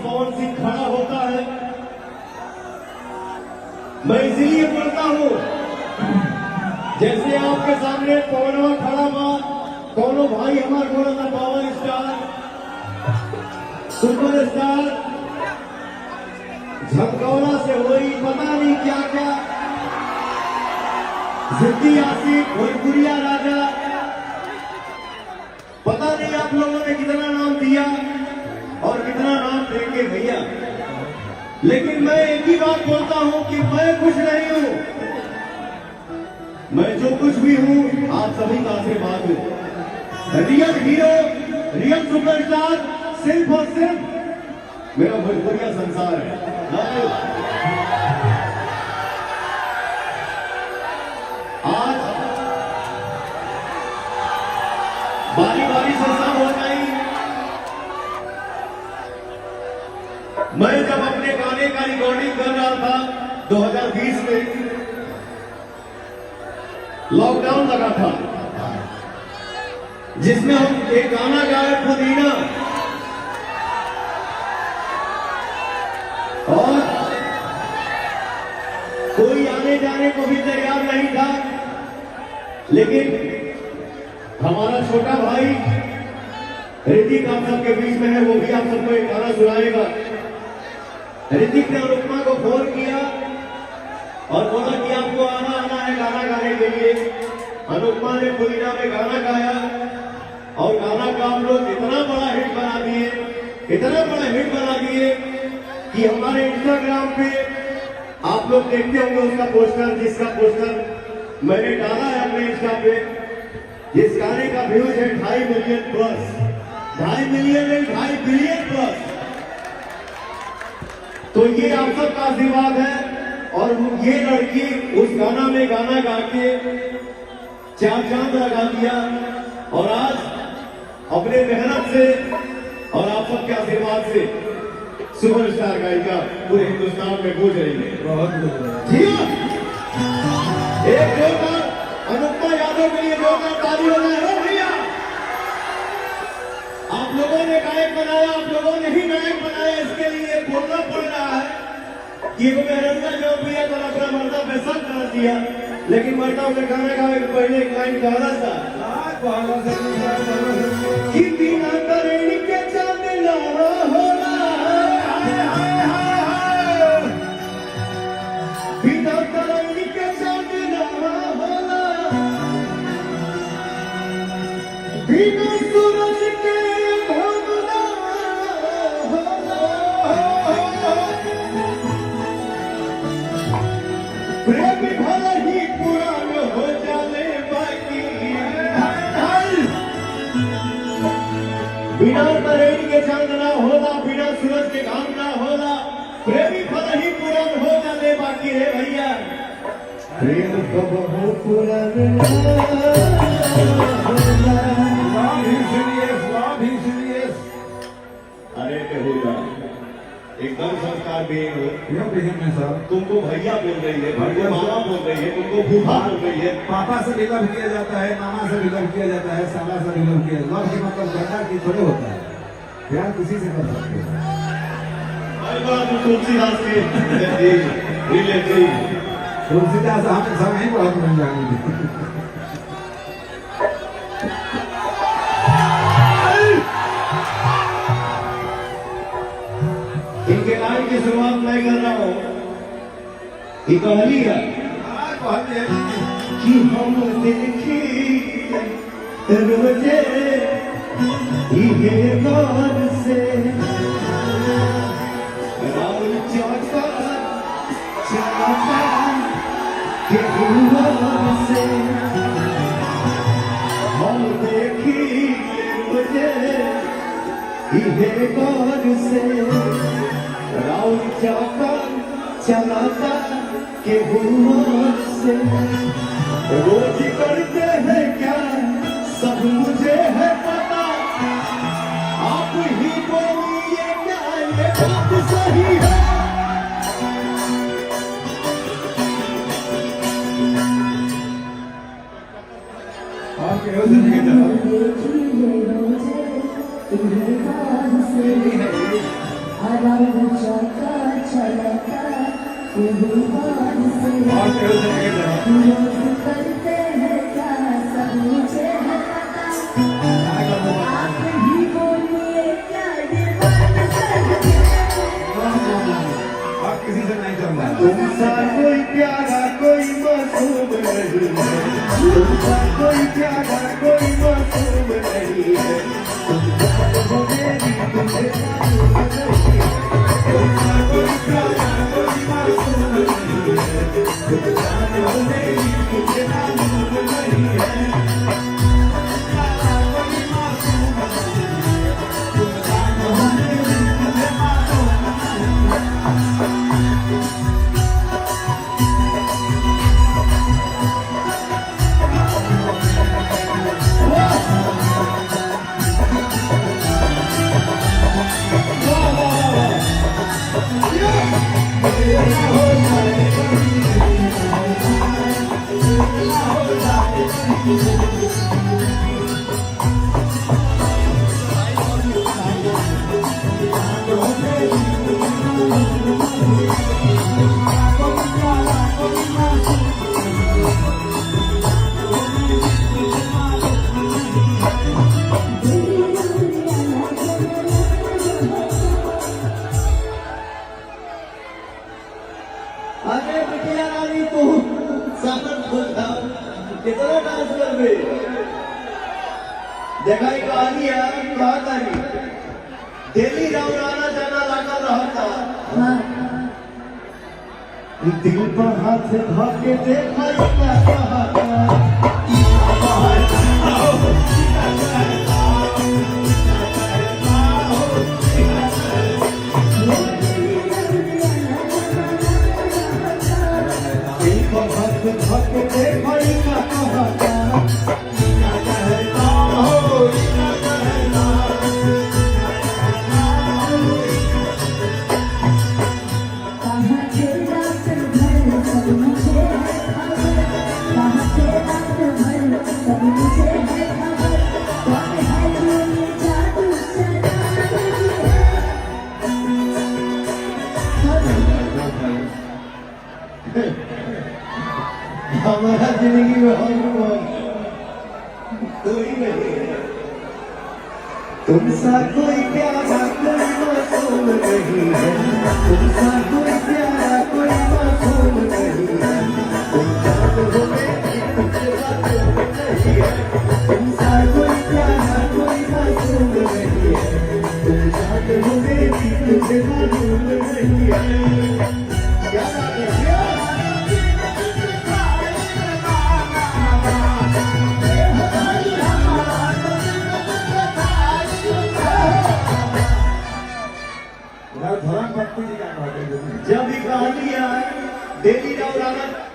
पवन सिंह खड़ा होता है, मैं इसीलिए बोलता हूं, जैसे आपके सामने पवनवा खड़ा बा, कौनो भाई हमार बोला था पावर स्टार सुपर स्टार झमकौला से वही पता नहीं क्या क्या, जिद्दी आसिफ भोजपुरिया राजा, पता नहीं आप लोगों ने कितना नाम दिया और कितना नाम देंगे भैया, लेकिन मैं एक ही बात बोलता हूं कि मैं कुछ नहीं हूं, मैं जो कुछ भी हूं आप सभी का आशीर्वाद हूं। रियल हीरो, रियल सुपरस्टार सिर्फ और सिर्फ मेरा भोजपुरिया संसार है। आज बारी बारी से सब हो गई। मैं जब अपने गाने का रिकॉर्डिंग कर रहा था 2020 में, लॉकडाउन लगा था, जिसमें हम एक गाना गाए पुदीना, और कोई आने जाने को भी तैयार नहीं था, लेकिन हमारा छोटा भाई ऋतिक आप सबके बीच में है, वो भी आप सबको एक गाना सुनाएगा। ऋतिक ने अनुपमा को फोन किया और बोला कि आपको आना है गाना गाने के लिए। अनुपमा ने पुदीना में गाना गाया और गाना का हम लोग इतना बड़ा हिट बना दिए, इतना बड़ा हिट बना दिए कि हमारे इंस्टाग्राम पे आप लोग देखते होंगे उसका पोस्टर, जिसका पोस्टर मैंने डाला है अपने इंस्टा पे, जिस गाने का व्यूज है 2.5 मिलियन प्लस, 2.5 मिलियन नहीं 2.5 बिलियन प्लस। तो ये आप सबका आशीर्वाद है, और ये लड़की उस गाना में गाना गा के 4 चांद लगा दिया, और आज अपने मेहनत से और आप सबके आशीर्वाद से सुपरस्टार गायिका पूरे हिंदुस्तान में गूंज रही है। बहुत जी एक जोरदार अनुपमा यादव के लिए जोरदार ताली हो जाए भैया। आप लोगों ने गायक बनाया, आप लोगों ने ही गायक बनाया, इसके लिए बोलना पड़ रहा है कि मेहनत जो भैया तो अपना मर्दा पे सब कर दिया, लेकिन मर्दा के गाने गावे के पहले एक लाइन गाना था कि बिना करेणी के चांद लावा होला, बिना करेणी के चांद लावा होला, बिना सूरज के भगला होला, प्रेम भला ही पुरान हो जाने बाकी, बिना करेणी के चांद ना होला, बिना सूरज के घाम ना होला, प्रेमी भला ही पुरान हो जाने बाकी है भैया। प्रेम कबहू पुरान ना होला। अरे बेहुदा एकदम संस्कार भी हो, तुमको भैया बोल रही है, तुमको मामा बोल रही है, तुमको फूफा बोल रही है। पापा से भी लव किया जाता है, मामा से भी लव किया जाता है, साला से भी लव किया जाता है। लव की मतलब गंदा की थोड़े होता है, प्यार किसी से कर सकते हैं। तुलसीदास के रिलेटिव तुलसीदास हम सब नहीं बहुत बन जाएंगे। इनके लाइन की शुरुआत मैं कर रहा हूँ। ये कहली है कि हम देखी रोजे ये गौर से राउल चौका चौका के गौर से हम देखी रोजे ये गौर से राउल चौका चलाता के हुआ से रोज करते हैं क्या सब मुझे है पता, आप ही बोलिए क्या ये बात सही है। चलता चलता भगवान से और तेरे से नहीं जाना लोग करते हैं क्या सब मुझे है पता आप ही बोलिए क्या ये बात सच है और किसी से नहीं चलना तुमसा कोई प्यारा कोई मासूम नहीं है, तुमसा कोई प्यारा कोई मासूम नहीं है, तुम जान हो मेरी तुझे मालूम नहीं है, तुमसा कोई प्यारा कोई मासूम नहीं है, तुम जान हो मेरी तुझे मालूम नहीं है। अरे बिटिया रानी तू सामन खोल था कितना डांस कर बे देखा ही कहानी है कहा कहानी दिल्ली राना जाना लगा रहा था दिल पर हाथ धाके देखा क्या कहा हमारा जिंदगी में हम कोई नहीं है, तुमसा कोई प्यारा कोई मासूम नहीं है, तुमसा कोई प्यारा कोई मासूम नहीं है, तुम जान हो मेरी तुझे मालूम नहीं है, तुमसा कोई प्यारा कोई मासूम नहीं है, तुम जान हो मेरी तुझे मालूम नहीं है। क्या बात है धर्म भक्ति जी का जब भी कहानी है डेली राव रावत